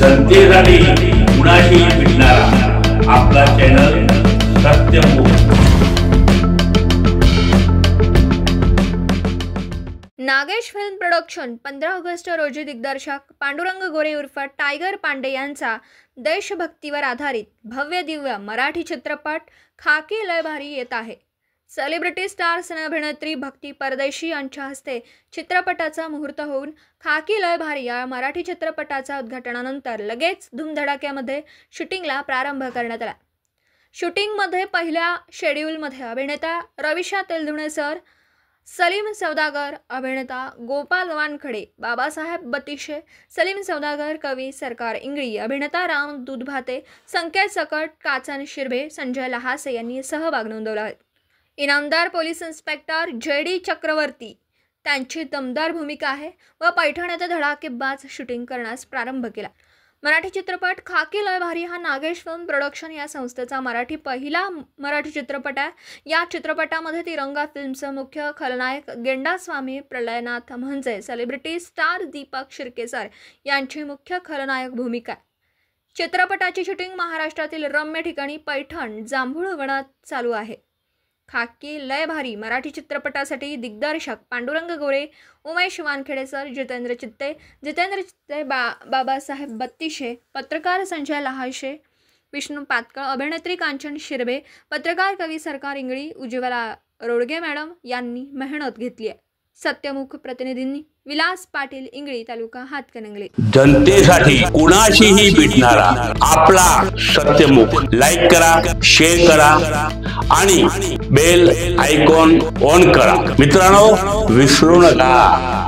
जनतेसाठी कुणाशी भेटणारा आपला channel Satyamukh. Nagesh film production 15 August रोजी दिग्दर्शक पांडुरंग गोरे उर्फ टायगर पांडे यांचा देशभक्तीवर आधारित भव्य दिव्य मराठी चित्रपट खाकी लय भारी येत आहे। सेलिब्रिटी स्टार अभिनेत्री भक्ती परदेशी यांच्या हस्ते चित्रपटाचा मुहूर्त होऊन खाकी लय भारी या मराठी चित्रपटाच्या उद्घाटनानंतर लगेच धूमधडाक्यामध्ये शूटिंगला प्रारंभ करण्यात आला। शूटिंगमध्ये पहिल्या शेड्यूलमध्ये अभिनेता रविशा तेलधुणे सर, सलीम सौदागर, अभिनेता गोपाल वानखडे, बाबासाहेब बतिशे, सलीम सौदागर, कवी सरकार इंगळी, अभिनेता राम दुधभाते, संकेत सकट, काचन शिरभे, संजय लहासे यांनी सहभाग नोंदवला आहे। Inamdar police inspector JD Chakravarthy त्यांची दमदार भूमिका आहे व पैठण येथे धडाकेबाज शूटिंग करण्यास प्रारंभ केला। मराठी चित्रपट खाकी लय भारी हा नागेश फिल्म प्रोडक्शन या संस्थेचा पहिला मराठी चित्रपट आहे। या चित्रपटामध्ये तिरंगा फिल्मचा मुख्य खलनायक गेंडास्वामी प्रलयनाथ म्हणजे सेलिब्रिटी स्टार दीपक शिर्केसर यांची मुख्य खलनायक भूमिका आहे। चित्रपटाची शूटिंग महाराष्ट्रातील रम्य ठिकाणी पैठण जांभूळवनात चालू आहे। खाकी लय भारी मराठी चित्रपटासाठी दिग्दर्शक पांडुरंग गोरे, उमेश वानखेडे सर, जितेंद्र चित्ते, बाबासाहेब बत्तीशे, पत्रकार संजय लहासे, विष्णू पातकळ, अभिनेत्री कांचन शिरभे, पत्रकार कवी सरकार इंगळी, उज्ज्वला रोडगे मॅडम यांनी मेहनत घेतली आहे। सत्यमुख प्रतिनिधींनी विलास पाटील, इंगळी, तालुका हातकणंगले। जनतेसाठी कुणाशीही भेटणारा आपला सत्यमुख। लाईक करा, शेअर करा आणि बेल आयकॉन ऑन करा। मित्रांनो, विसरू नका।